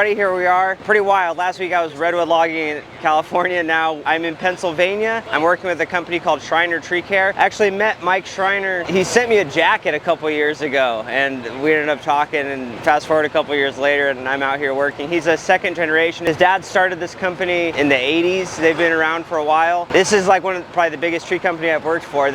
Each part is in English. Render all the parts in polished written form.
everybody, here we are. Pretty wild. Last week I was redwood logging in California. Now I'm in Pennsylvania. I'm working with a company called Schreiner Tree Care. I actually met Mike Schreiner. He sent me a jacket a couple years ago and we ended up talking, and fast forward a couple years later and I'm out here working. He's a second generation. His dad started this company in the 80s. They've been around for a while. This is like one of probably the biggest tree company I've worked for. I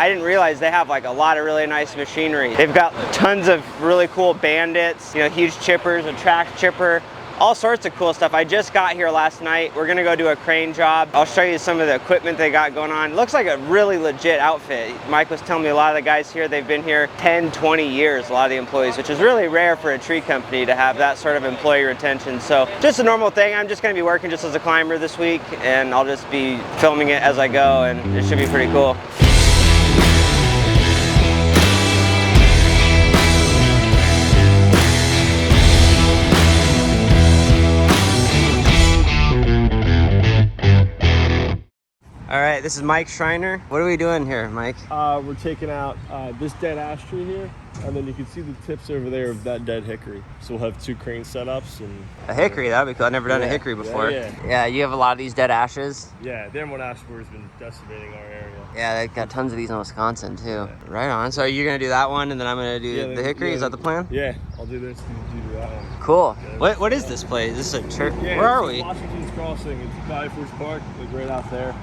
didn't realize they have like a lot of really nice machinery. They've got tons of really cool bandits, you know, huge chippers, a track chipper, all sorts of cool stuff. I just got here last night. We're gonna go do a crane job. I'll show you some of the equipment they got going on. It looks like a really legit outfit. Mike was telling me a lot of the guys here, they've been here 10, 20 years, a lot of the employees, which is really rare for a tree company to have that sort of employee retention. So just a normal thing. I'm just gonna be working just as a climber this week, and I'll just be filming it as I go, and it should be pretty cool. All right, this is Mike Schreiner. What are we doing here, Mike? We're taking out this dead ash tree here, and then you can see the tips over there of that dead hickory. So we'll have two crane setups. And a hickory, that'd be cool. I've never done a hickory before. Yeah, you have a lot of these dead ashes? Yeah, the M1 ash borer has been decimating our area. Yeah, they got tons of these in Wisconsin too. Yeah. Right on. So you're gonna do that one, and then I'm gonna do the hickory? Is that the plan? Yeah, I'll do this, you do that one. Cool. What is this place? This is a church? Yeah, where are we? Washington's Crossing. It's Valley Forge Park, like right out there.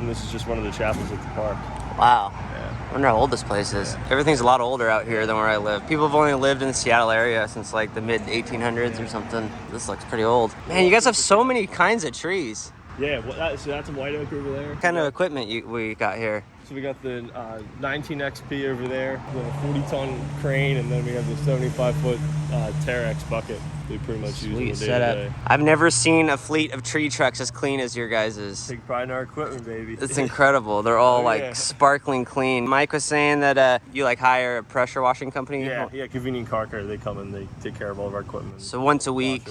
And this is just one of the chapels at the park. Wow. Yeah. I wonder how old this place is. Everything's a lot older out here than where I live. People have only lived in the Seattle area since like the mid 1800s or something. This looks pretty old. Man, you guys have so many kinds of trees. Yeah, well, so that's a white oak over there. What kind of equipment we got here? So we got the 19 XP over there, we have a 40-ton crane, and then we have the 75-foot Terex bucket we pretty much use in the day-to-day. I've never seen a fleet of tree trucks as clean as your guys's. Take pride in our equipment, baby. It's incredible. They're all sparkling clean. Mike was saying that you like hire a pressure washing company? Yeah, Convenient Car Care. They come and they take care of all of our equipment. So once a week,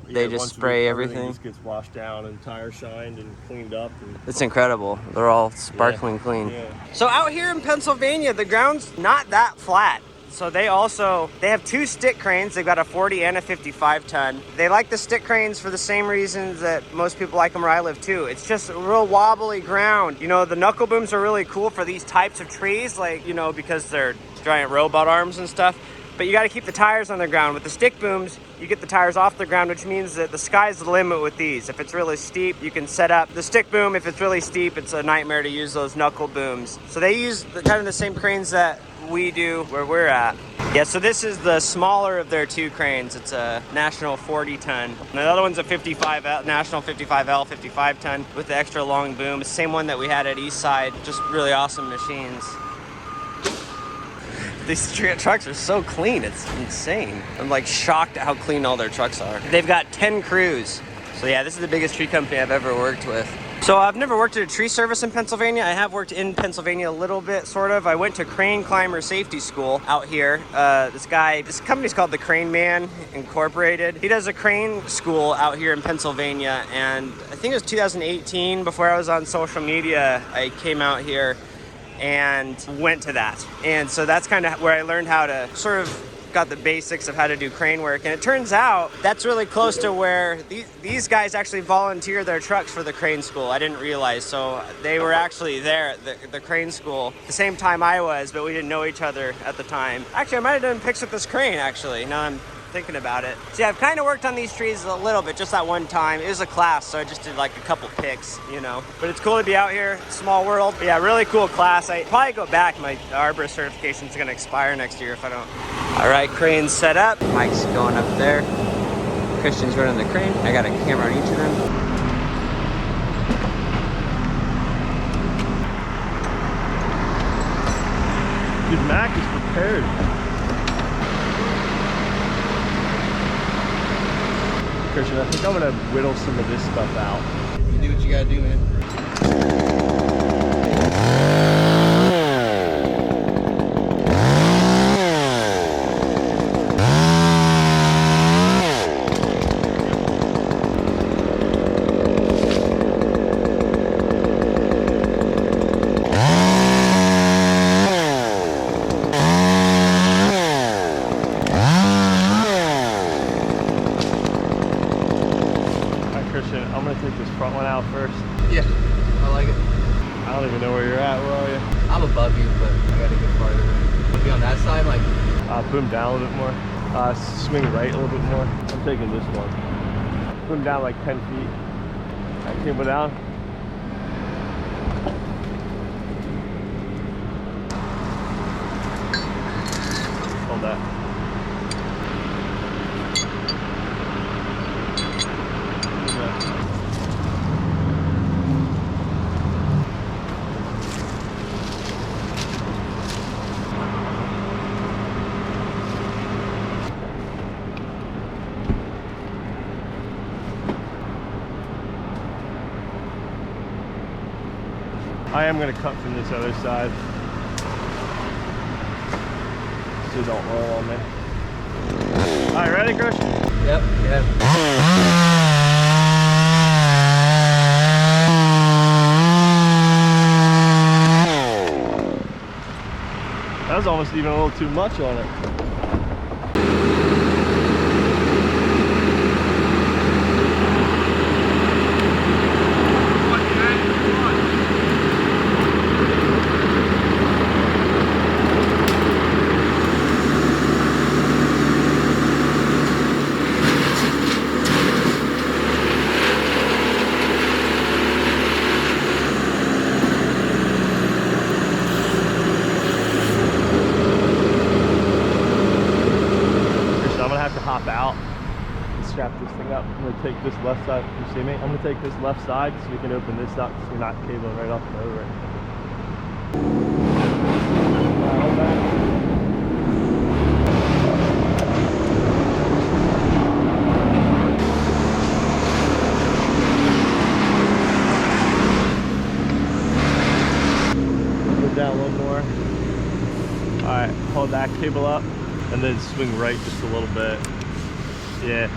they just spray everything? Just gets washed down and tire shined and cleaned up. It's incredible. They're all sparkling clean. Yeah. So out here in Pennsylvania, the ground's not that flat. So they have two stick cranes. They've got a 40 and a 55 ton. They like the stick cranes for the same reasons that most people like them where I live too. It's just a real wobbly ground. You know, the knuckle booms are really cool for these types of trees, like, you know, because they're giant robot arms and stuff. But you got to keep the tires on the ground. With the stick booms, you get the tires off the ground, which means that the sky's the limit with these. If it's really steep, you can set up the stick boom. If it's really steep, it's a nightmare to use those knuckle booms. So they use kind of the same cranes that we do where we're at. Yeah, so this is the smaller of their two cranes. It's a National 40 ton. And the other one's a 55L, National 55L 55 ton with the extra long boom. Same one that we had at Eastside. Just really awesome machines. These trucks are so clean, it's insane. I'm like shocked at how clean all their trucks are. They've got 10 crews. So yeah, this is the biggest tree company I've ever worked with. So I've never worked at a tree service in Pennsylvania. I have worked in Pennsylvania a little bit, sort of. I went to Crane Climber Safety School out here. This company's called the Crane Man Incorporated. He does a crane school out here in Pennsylvania, and I think it was 2018, before I was on social media, I came out here and went to that. And so that's kind of where I learned how to sort of got the basics of how to do crane work. And it turns out that's really close to where these guys actually volunteer their trucks for the crane school. I didn't realize. So they were actually there at the crane school the same time I was, but we didn't know each other at the time. Actually, I might have done pics with this crane, actually, now I'm thinking about it. See, I've kind of worked on these trees a little bit, just that one time. It was a class, so I just did like a couple pics, you know. But it's cool to be out here, small world. But yeah, really cool class. I probably go back. My arborist certification is gonna expire next year if I don't. All right, crane's set up. Mike's going up there. Christian's running the crane. I got a camera on each of them. Dude, Mac is prepared. Christian, I think I'm gonna whittle some of this stuff out. You do what you gotta do, man. Christian, I'm gonna take this front one out first. Yeah, I like it. I don't even know where you're at. Where are you? I'm above you, but I gotta get farther. I'll be on that side, like. Boom down a little bit more. Swing right a little bit more. I'm taking this one. Boom down like 10 feet. All right, cable down. Hold that. I am going to cut from this other side, so don't roll on me. All right, ready, Christian? Yep, yeah. That was almost even a little too much on it. Hop out and strap this thing up. I'm gonna take this left side. You see me? I'm gonna take this left side so we can open this up so you're not cabling right off and over. Hold back. Go down a little more. All right, hold that cable up and then swing right just a little bit. Yeah.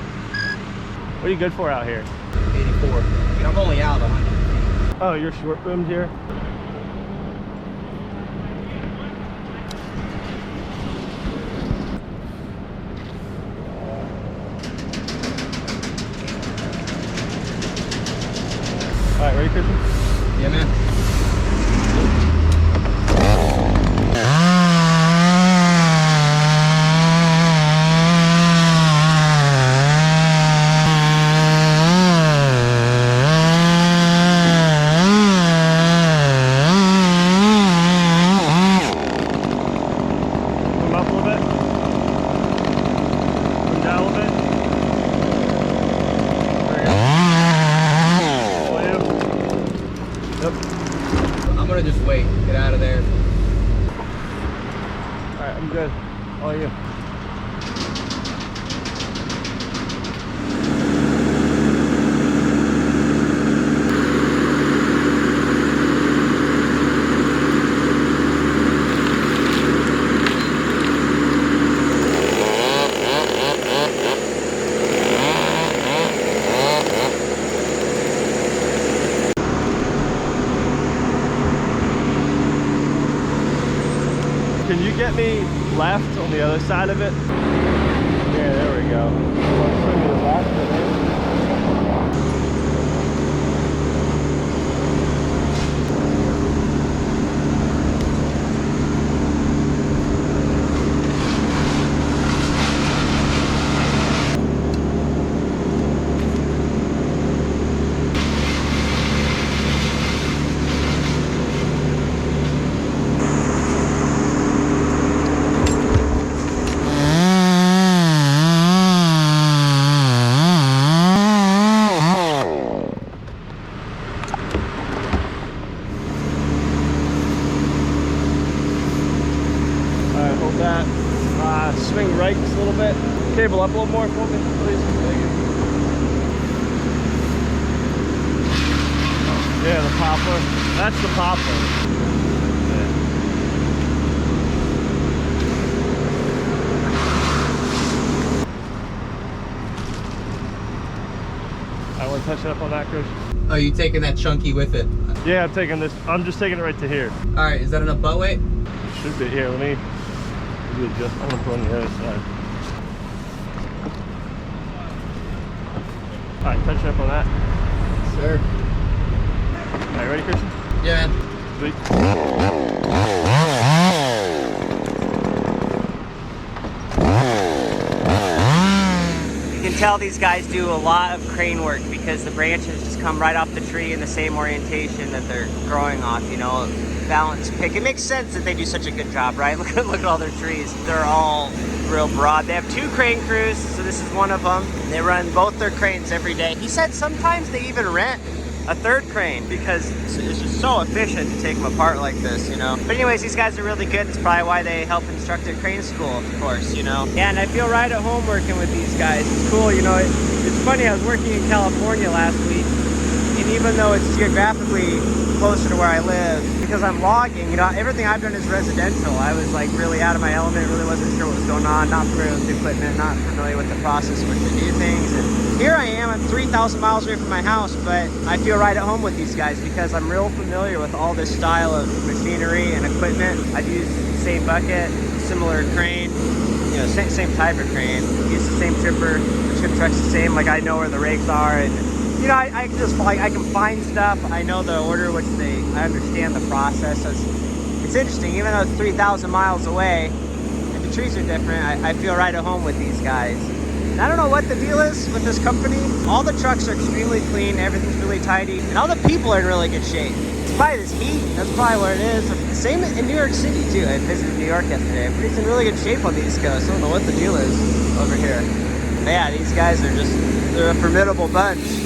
What are you good for out here? 84. I mean, I'm only out 100 feet. Oh, you're short boomed here? All right, ready, Christian? Yeah, man. I'm gonna just wait, get out of there. All right, I'm good. All you. Can you get me left on the other side of it? Yeah, there we go. Swing to the left and then. Swing right just a little bit. Cable up a little more for me, please. Thank you. Yeah, the poplar. That's the poplar. Yeah. I want to touch it up on that, Chris. Oh, you taking that chunky with it? Yeah, I'm taking this. I'm just taking it right to here. All right, is that enough butt weight? Should be. Here, let me adjust. I'm gonna put on the other side. All right, touch it up on that. sir. All right, ready, Christian? Yeah, man. Sweet. You can tell these guys do a lot of crane work because the branches just come right off the tree in the same orientation that they're growing off, you know, balance pick. It makes sense that they do such a good job, right? Look at all their trees. They're all real broad. They have 2 crane crews, so this is one of them. They run both their cranes every day. He said sometimes they even rent a 3rd crane because it's just so efficient to take them apart like this, you know. But anyways, these guys are really good. That's probably why they help instruct at crane school, of course, you know. Yeah, and I feel right at home working with these guys. It's cool, you know. It's funny, I was working in California last week, and even though it's geographically closer to where I live, because I'm logging, you know, everything I've done is residential. I was like really out of my element, really wasn't sure what was going on, not familiar with the equipment, not familiar with the process in which to do things. And here I am, I'm 3,000 miles away from my house, but I feel right at home with these guys because I'm real familiar with all this style of machinery and equipment. I've used the same bucket, similar crane, you know, same type of crane. Use the same chipper, the chip truck's the same, like I know where the rakes are, and you know, I can just I can find stuff. I know the order which I understand the process. So it's interesting, even though it's 3,000 miles away and the trees are different, I feel right at home with these guys. And I don't know what the deal is with this company. All the trucks are extremely clean, everything's really tidy, and all the people are in really good shape. It's probably this heat, that's probably what it is. Same in New York City too. I visited New York yesterday. Everybody's in really good shape on the East Coast. I don't know what the deal is over here. But yeah, these guys are they're a formidable bunch.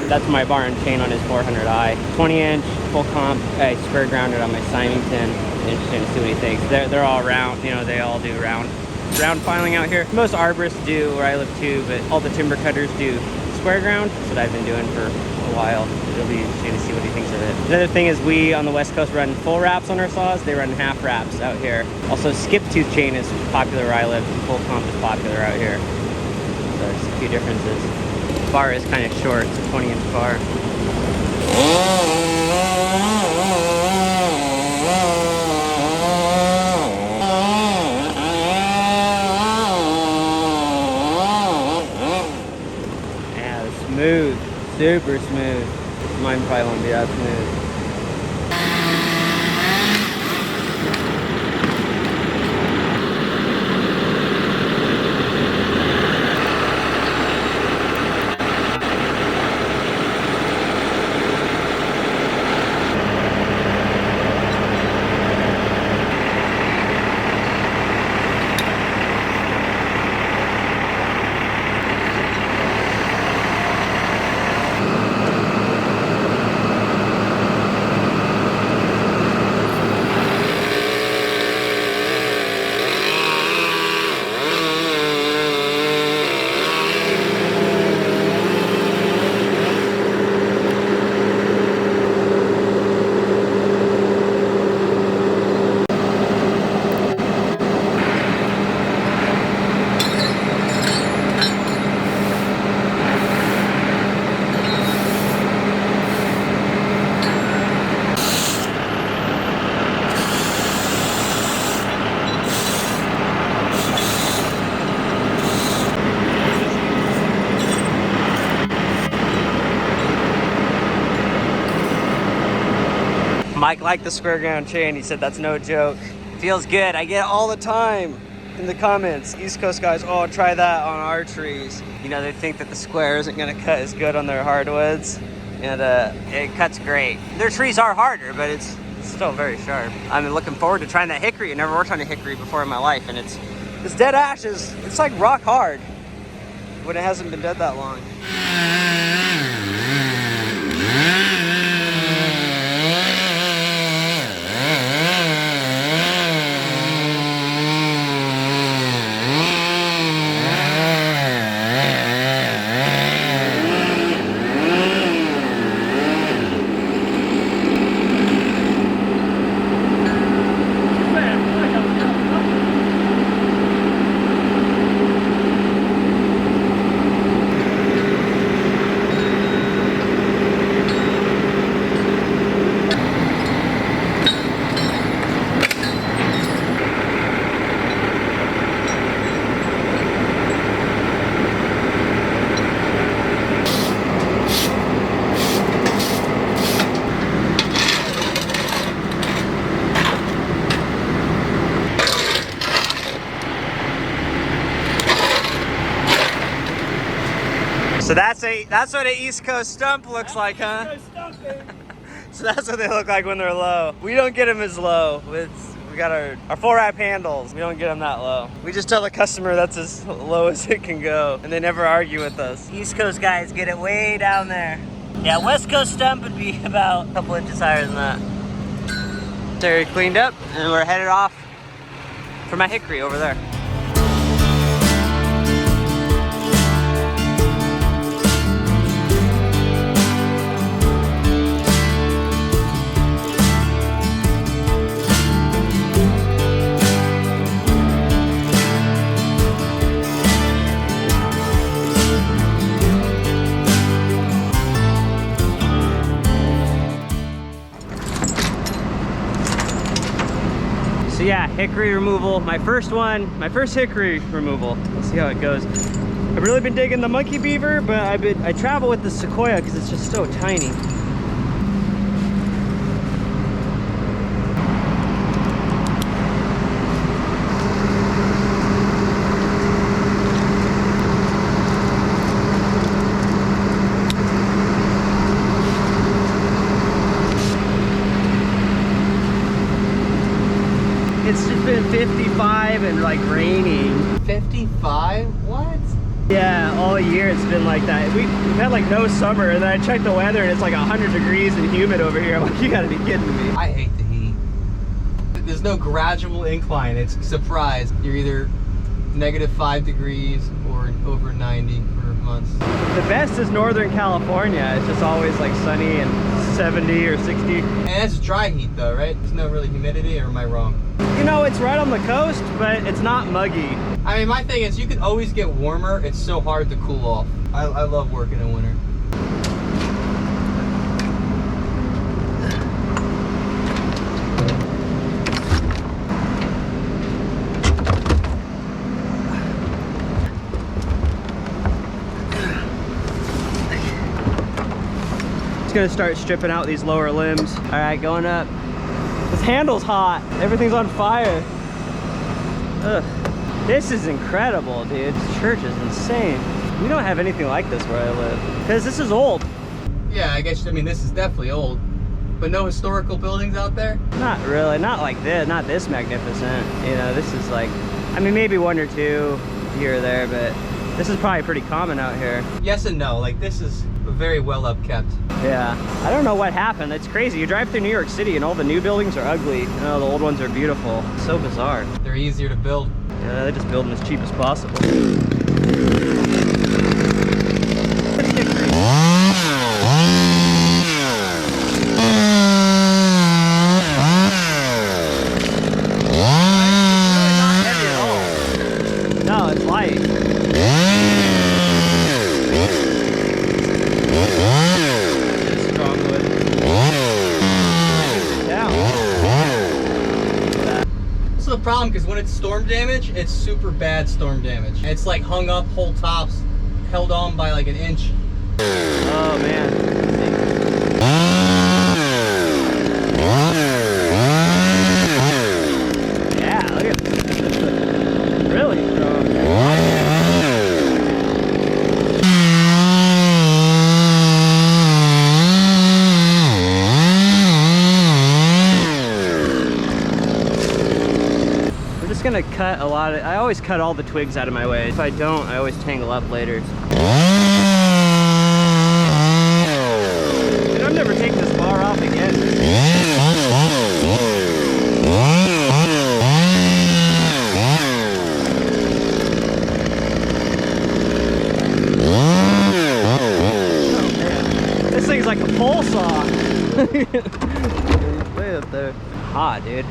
That's my bar and chain on his 400i. 20-inch, full comp. I square grounded on my Symington. Interesting to see what he thinks. They're all round, you know, they all do round filing out here. Most arborists do where I live too, but all the timber cutters do square ground. That's what I've been doing for a while. It'll be interesting to see what he thinks of it. Another thing is we on the West Coast run full wraps on our saws. They run half wraps out here. Also, skip tooth chain is popular where I live. Full comp is popular out here. So there's a few differences. Bar is kind of short, it's a 20-inch bar. Yeah, it's smooth, super smooth. Mine probably won't be that smooth. Mike liked the square ground chain. He said that's no joke. Feels good. I get it all the time in the comments. East Coast guys, oh, try that on our trees. You know, they think that the square isn't gonna cut as good on their hardwoods. And it cuts great. Their trees are harder, but it's still very sharp. I'm looking forward to trying that hickory. I never worked on a hickory before in my life, and it's dead ash it's like rock hard when it hasn't been dead that long. That's what an East Coast stump looks like, huh? So that's what they look like when they're low. We don't get them as low. We got our 4-wrap handles. We don't get them that low. We just tell the customer that's as low as it can go, and they never argue with us. East Coast guys get it way down there. Yeah, West Coast stump would be about a couple inches higher than that. They're cleaned up, and we're headed off for my hickory over there. So yeah, hickory removal, my first hickory removal. Let's see how it goes. I've really been digging the monkey beaver, but I travel with the sequoia because it's just so tiny. It's just been 55 and like raining. 55? What? Yeah, all year it's been like that. We've had like no summer, and then I checked the weather and it's like 100 degrees and humid over here. I'm like, you gotta be kidding me. I hate the heat. There's no gradual incline. It's surprise. You're either -5 degrees or over 90 for months. The best is Northern California. It's just always like sunny and 70 or 60. And it's dry heat though, right? There's no really humidity, or am I wrong? You know, it's right on the coast, but it's not muggy. I mean, my thing is you can always get warmer. It's so hard to cool off. I love working in winter. It's gonna start stripping out these lower limbs. All right, going up. This handle's hot. Everything's on fire. Ugh. This is incredible, dude. This church is insane. We don't have anything like this where I live, because this is old. Yeah, I guess, I mean, this is definitely old. But no historical buildings out there? Not really, not like this, not this magnificent. You know, this is like, I mean, maybe one or two here or there, but this is probably pretty common out here. Yes and no, like this is very well upkept. Yeah, I don't know what happened. It's crazy. You drive through New York City and all the new buildings are ugly. You know, the old ones are beautiful. It's so bizarre. They're easier to build. Yeah, they just build them as cheap as possible. No, it's light. Strong wood. Down. This is the problem, because when it's storm damage, it's super bad storm damage. It's like hung up, whole tops held on by like an inch. Oh man. Yeah, look at this. Really strong. We're just gonna cut a lot of, I always cut all the twigs out of my way. If I don't, I always tangle up later. Dude, I'm never taking this bar off again. This thing's like a pole saw. Way up there. Hot, dude.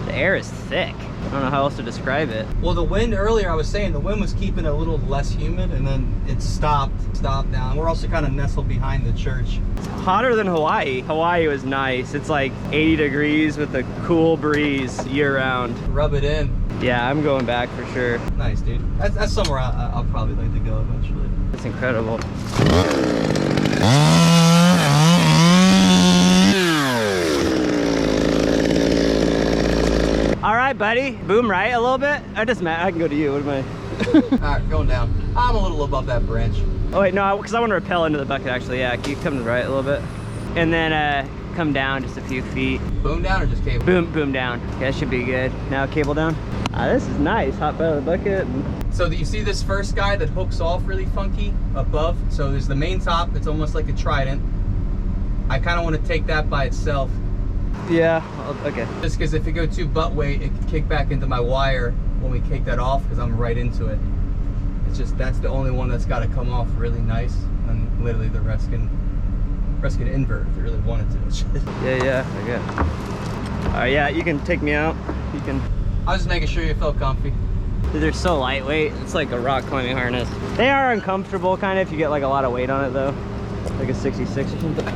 The air is thick. I don't know how else to describe it. Well, the wind earlier, I was saying the wind was keeping it a little less humid, and then it stopped down. We're also kind of nestled behind the church. It's hotter than Hawaii. Hawaii was nice. It's like 80 degrees with a cool breeze year round. Rub it in. Yeah, I'm going back for sure. Nice, dude. That's somewhere I'll probably like to go eventually. It's incredible. All right, buddy. Boom right a little bit. I can go to you. What am I? All right, going down. I'm a little above that branch. Oh wait, no, because I want to rappel into the bucket actually. Yeah, can you come to the right a little bit? And then come down just a few feet. Boom down or just cable? Boom down. Okay, that should be good. Now cable down. This is nice. Hop out of the bucket. So do you see this first guy that hooks off really funky above? So there's the main top. It's almost like a trident. I kind of want to take that by itself. Yeah, okay. Just because if you go too butt weight, it can kick back into my wire when we take that off because I'm right into it. It's just, that's the only one that's got to come off really nice. And literally the rest can invert if you really wanted to. Yeah, I get it. All right, yeah, you can take me out. You can. I was just making sure you felt comfy. Dude, they're so lightweight. It's like a rock climbing harness. They are uncomfortable kind of if you get like a lot of weight on it though. Like a 66 or something.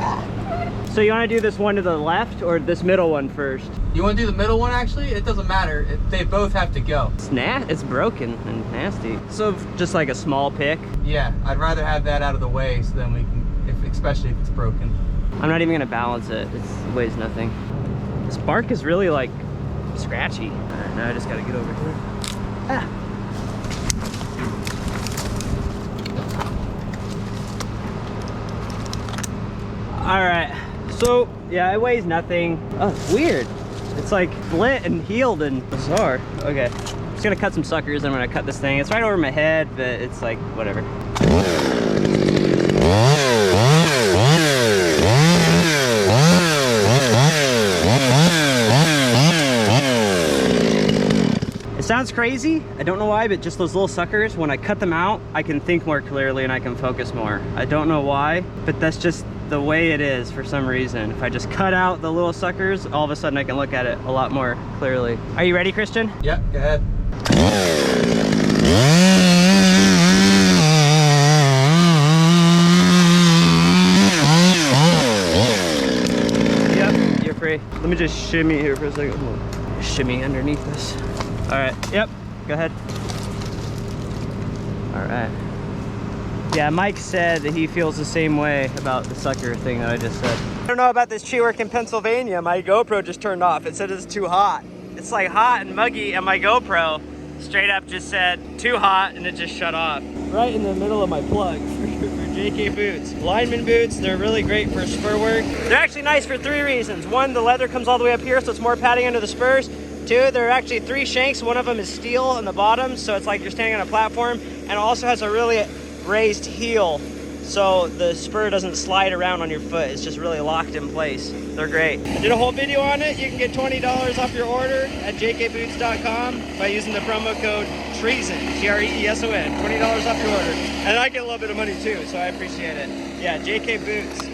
So you want to do this one to the left or this middle one first? You want to do the middle one actually? It doesn't matter. They both have to go. It's broken and nasty. So just like a small pick. Yeah, I'd rather have that out of the way so then we can, especially if it's broken. I'm not even gonna balance it. It weighs nothing. This bark is really like scratchy. All right, now I just gotta get over here. Ah. All right, so yeah, it weighs nothing. Oh, it's weird. It's like split and healed and bizarre. Okay, I'm just gonna cut some suckers. I'm gonna cut this thing. It's right over my head, but it's like, whatever. It sounds crazy, I don't know why, but just those little suckers, when I cut them out, I can think more clearly and I can focus more. I don't know why, but that's just the way it is for some reason. If I just cut out the little suckers, all of a sudden I can look at it a lot more clearly. Are you ready, Christian? Yeah, go ahead. Yep, you're free. Let me just shimmy here for a second. Hold on. Shimmy underneath this. All right, yep, go ahead. All right. Yeah, Mike said that he feels the same way about the sucker thing that I just said. I don't know about this tree work in Pennsylvania. My GoPro just turned off. It said it's too hot. It's like hot and muggy, and my GoPro straight up just said too hot, and it just shut off. Right in the middle of my plug for JK boots. Lineman boots, they're really great for spur work. They're actually nice for 3 reasons. 1, the leather comes all the way up here, so it's more padding under the spurs. 2, there are actually 3 shanks. One of them is steel on the bottom, so it's like you're standing on a platform, and it also has a really raised heel, so the spur doesn't slide around on your foot. It's just really locked in place. They're great. I did a whole video on it. You can get $20 off your order at jkboots.com by using the promo code TREASON, TREESON, $20 off your order. And I get a little bit of money too, so I appreciate it. Yeah, JK Boots.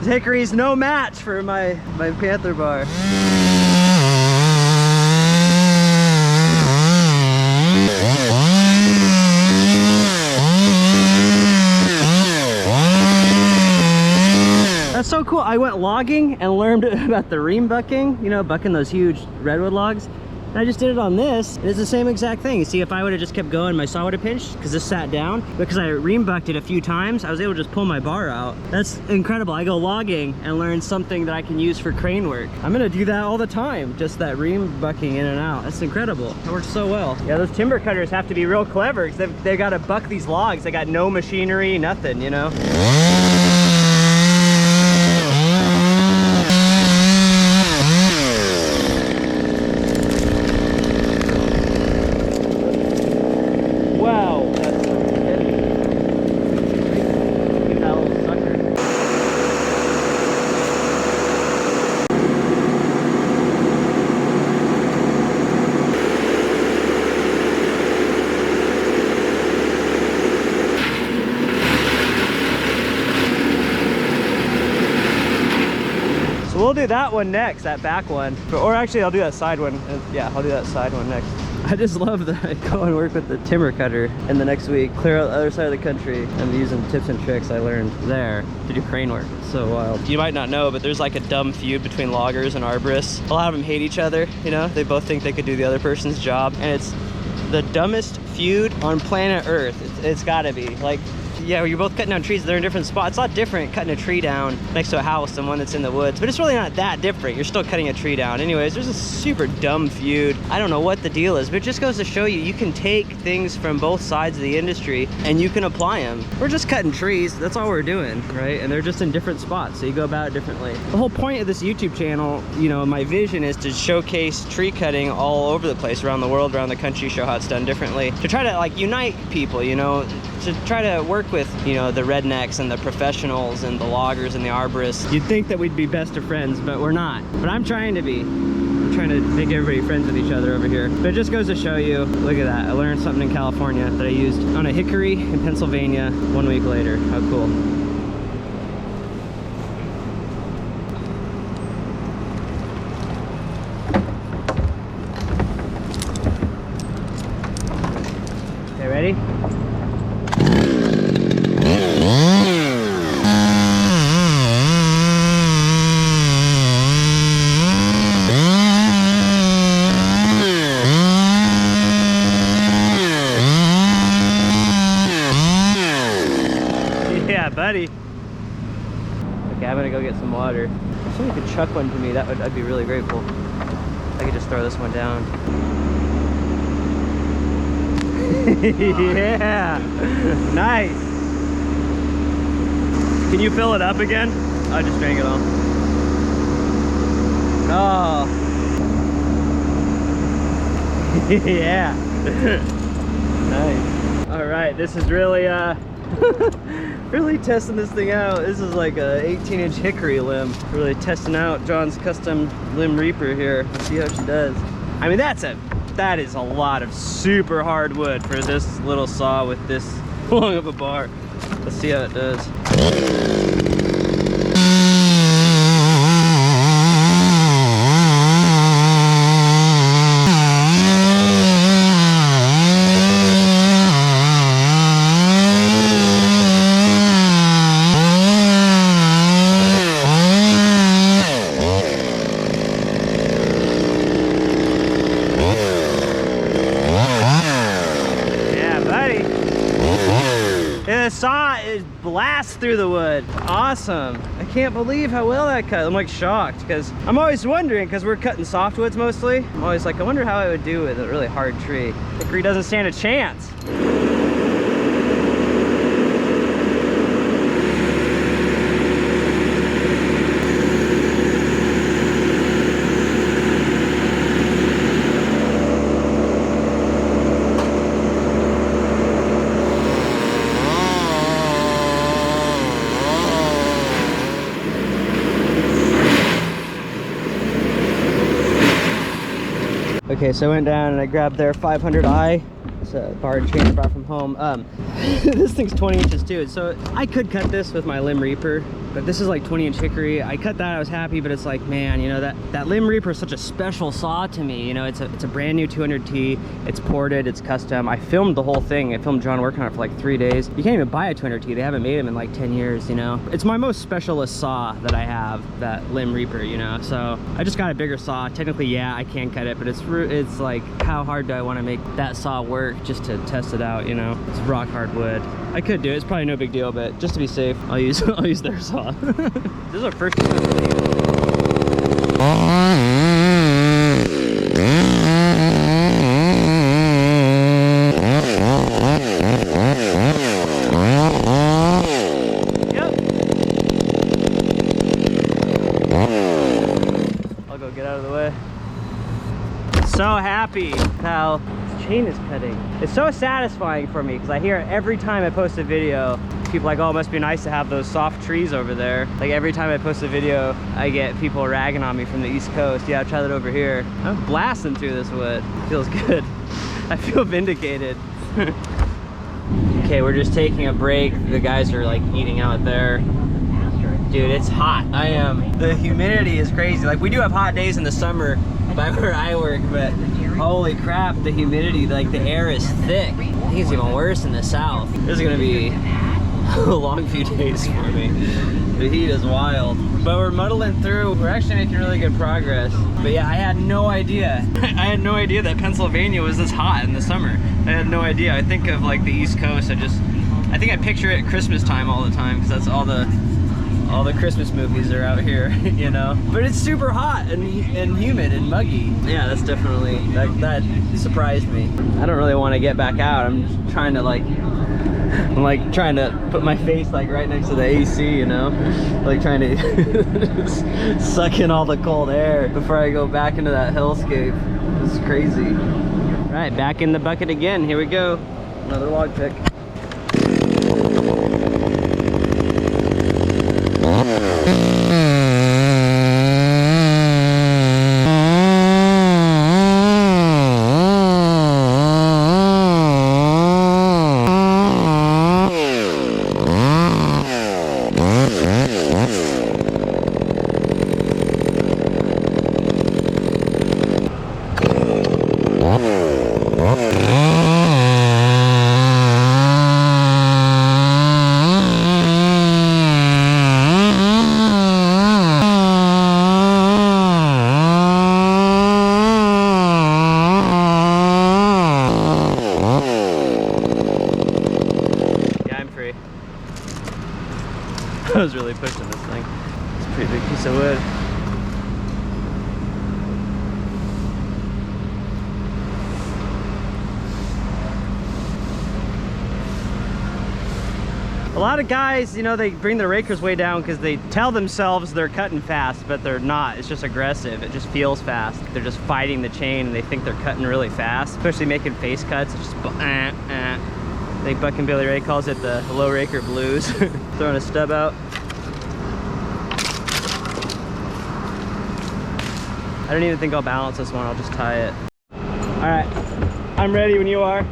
Hickory's no match for my Panther Bar. That's so cool. I went logging and learned about the ream bucking, you know, bucking those huge redwood logs. And I just did it on this, and it's the same exact thing. You see, if I would have just kept going, my saw would have pinched, because this sat down. Because I ream bucked it a few times, I was able to just pull my bar out. That's incredible. I go logging and learn something that I can use for crane work. I'm gonna do that all the time, just that ream bucking in and out. That's incredible. It works so well. Yeah, those timber cutters have to be real clever, because they've got to buck these logs. They got no machinery, nothing, you know? We'll do that one next, that back one. Or actually, I'll do that side one. Yeah, I'll do that side one next. I just love that I go and work with the timber cutter, and the next week clear out the other side of the country and be using tips and tricks I learned there to do crane work. It's so wild. You might not know, but there's like a dumb feud between loggers and arborists. A lot of them hate each other, you know? They both think they could do the other person's job, and it's the dumbest feud on planet Earth. It's gotta be. Like, yeah, you're both cutting down trees. They're in different spots. It's a lot different cutting a tree down next to a house than one that's in the woods, but it's really not that different. You're still cutting a tree down. Anyways, there's a super dumb feud. I don't know what the deal is, but it just goes to show you, you can take things from both sides of the industry and you can apply them. We're just cutting trees. That's all we're doing, right? And they're just in different spots, so you go about it differently. The whole point of this YouTube channel, you know, my vision is to showcase tree cutting all over the place, around the world, around the country, show how it's done differently, to try to like unite people, you know, to try to work with, you know, the rednecks and the professionals and the loggers and the arborists. You'd think that we'd be best of friends, but we're not. But I'm trying to be. I'm trying to make everybody friends with each other over here. But it just goes to show you, look at that. I learned something in California that I used on a hickory in Pennsylvania 1 week later. How cool. Okay, ready? Yeah, buddy. Okay, I'm gonna go get some water. If somebody could chuck one to me, I'd be really grateful. I could just throw this one down. Yeah, nice. Can you fill it up again? I just drank it all. Oh. Yeah. Nice. All right, this is really really testing this thing out. This is like a 18-inch hickory limb. Really testing out John's custom limb reaper here. Let's see how she does. I mean, that is a lot of super hard wood for this little saw with this long of a bar. Let's see how it does. The saw blasts through the wood. Awesome. I can't believe how well that cut. I'm like shocked because I'm always wondering, because we're cutting softwoods mostly. I'm always like, I wonder how it would do with a really hard tree. Hickory doesn't stand a chance. Okay, so I went down and I grabbed their 500i. It's a bar and chain I brought from home. This thing's 20 inches too. So I could cut this with my limb reaper, but this is like 20-inch hickory. I cut that, I was happy, but it's like, man, you know, that limb reaper is such a special saw to me. You know, it's a brand new 200T. It's ported, it's custom. I filmed the whole thing. I filmed John working on it for like 3 days. You can't even buy a 200T. They haven't made them in like 10 years, you know. It's my most specialist saw that I have, that limb reaper, you know. So I just got a bigger saw. Technically, yeah, I can cut it, but it's like, how hard do I want to make that saw work just to test it out, you know? It's rock hard wood. I could do it. It's probably no big deal, but just to be safe, I'll use their saw. This is our first video. Yep. I'll go get out of the way. So happy how this chain is cutting. It's so satisfying for me because I hear it every time I post a video. People are like, oh, it must be nice to have those soft trees over there. Like every time I post a video, I get people ragging on me from the East Coast. Yeah, try that over here. I'm blasting through this wood. Feels good. I feel vindicated. Okay, we're just taking a break. The guys are like eating out there. Dude, it's hot. The humidity is crazy. Like we do have hot days in the summer by where I work, but holy crap, the humidity, like the air is thick. I think it's even worse in the south. This is gonna be a long few days for me. The heat is wild. But we're muddling through. We're actually making really good progress. But yeah, I had no idea. I had no idea that Pennsylvania was this hot in the summer. I had no idea. I think of like the East Coast, I I think I picture it at Christmas time all the time because that's all the Christmas movies are out here, you know. But it's super hot and humid and muggy. Yeah, that's definitely that surprised me. I don't really want to get back out. I'm just trying to I'm trying to put my face right next to the AC, you know, trying to suck in all the cold air before I go back into that hellscape. It's crazy. All right, back in the bucket again. Here we go. Another log pick. I was really pushing this thing. It's a pretty big piece of wood. A lot of guys, you know, they bring their rakers way down because they tell themselves they're cutting fast, but they're not. It's just aggressive. It just feels fast. They're just fighting the chain and they think they're cutting really fast, especially making face cuts. It's just I think Buck and Billy Ray calls it the low Raker Blues. Throwing a stub out. I don't even think I'll balance this one. I'll just tie it. All right, I'm ready when you are.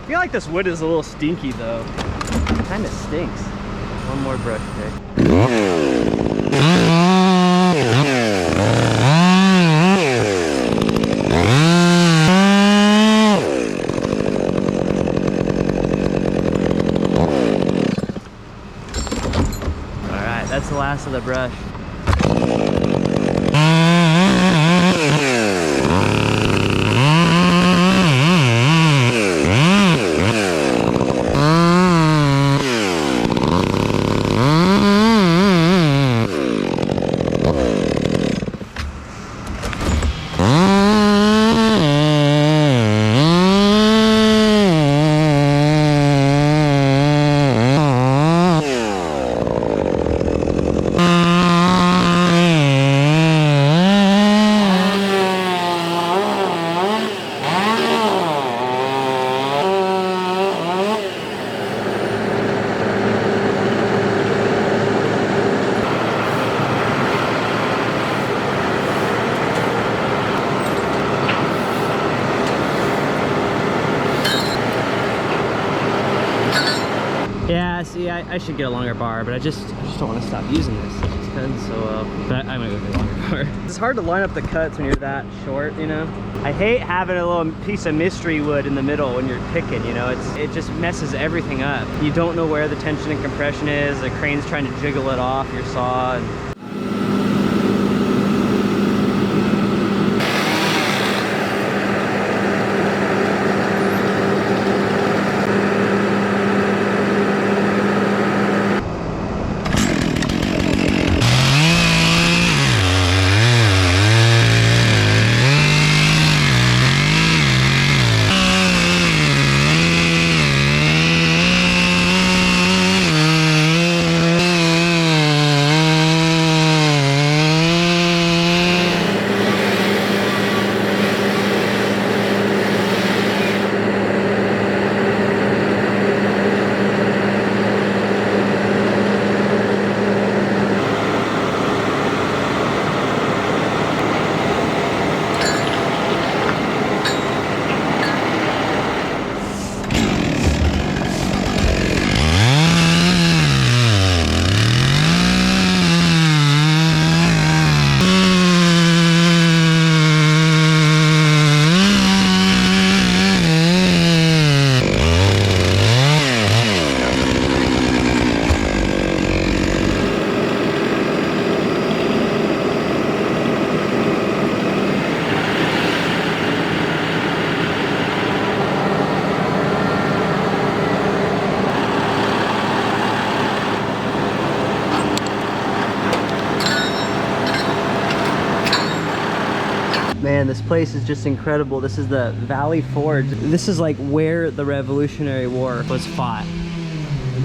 I feel like this wood is a little stinky though. It kind of stinks. One more brush pick. Alright, that's the last of the brush. Yeah, see, I should get a longer bar, but I just don't want to stop using this. It's cutting so well. But I'm gonna go get a longer bar. It's hard to line up the cuts when you're that short, you know? I hate having a little piece of mystery wood in the middle when you're picking, you know? It just messes everything up. You don't know where the tension and compression is. The crane's trying to jiggle it off your saw. And Man, this place is just incredible. This is the Valley Forge. This is like where the Revolutionary War was fought.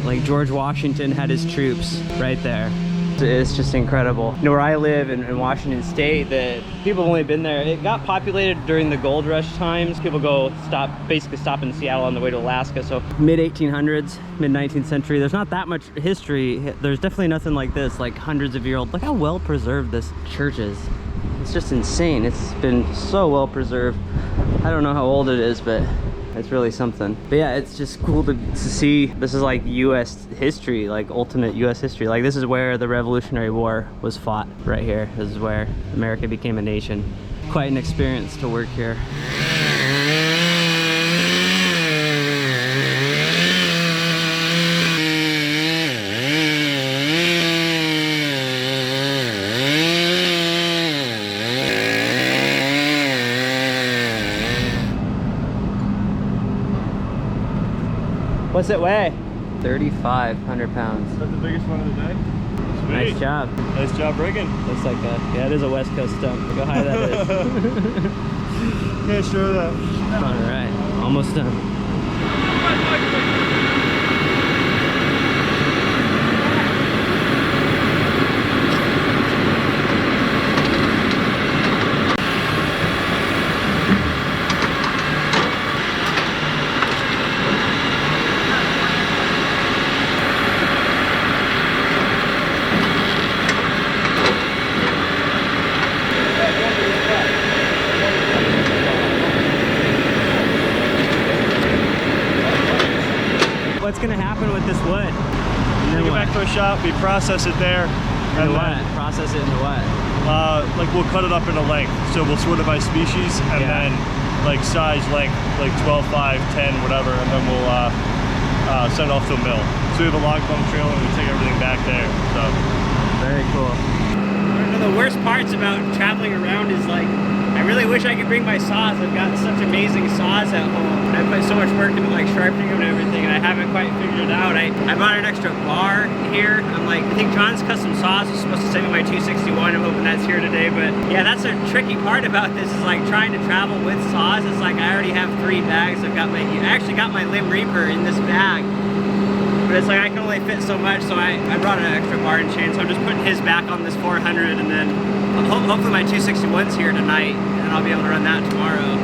Like George Washington had his troops right there. It's just incredible. You know, where I live in Washington State, the people have only been there. It got populated during the gold rush times. People basically stop in Seattle on the way to Alaska. So mid 1800s, mid 19th century. There's not that much history. There's definitely nothing like this, like hundreds of year old. Look how well preserved this church is. It's just insane. It's been so well preserved. I don't know how old it is, but it's really something. But yeah, it's just cool to see. This is like US history, like ultimate US history. Like this is where the Revolutionary War was fought, right here. This is where America became a nation. Quite an experience to work here. What's it weigh? 3,500 pounds. Is that the biggest one of the day? Sweet. Nice job. Nice job rigging. Looks like a, yeah, it is a West Coast stump. Look how high that is. Yeah, sure that. All right, almost done. What's gonna happen with this wood? Take it back to a shop, we process it there. And what? Process it into what? Like we'll cut it up into length. So we'll sort it by species and then like size, length, like 12, 5, 10, whatever, and then we'll send it off to a mill. So we have a log bunk trailer and we take everything back there. So very cool. One of the worst parts about traveling around is like, I really wish I could bring my saws. I've got such amazing saws at home. I put so much work into like sharpening them and everything, and I haven't quite figured it out. I bought an extra bar here. I'm like, I think John's Custom Saws was supposed to send me my 261. I'm hoping that's here today. But yeah, that's a tricky part about this is like trying to travel with saws. It's like I already have 3 bags. I actually got my Limb Reaper in this bag. But it's like I can only fit so much, so I brought an extra bar and chain. So I'm just putting his back on this 400, and then hopefully my 261's here tonight, and I'll be able to run that tomorrow.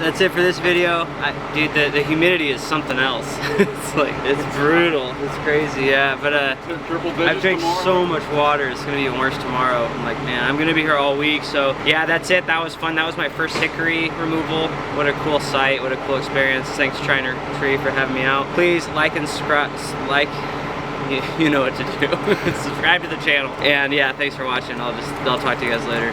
That's it for this video. Dude, the humidity is something else. It's like, it's brutal. It's crazy, yeah. But I've drank so much water. It's gonna be even worse tomorrow. I'm like, man, I'm gonna be here all week. So yeah, that's it. That was fun. That was my first hickory removal. What a cool sight. What a cool experience. Thanks, Schreiner Tree, for having me out. Please like and subscribe. You know what to do. Subscribe to the channel. And yeah, thanks for watching. I'll talk to you guys later.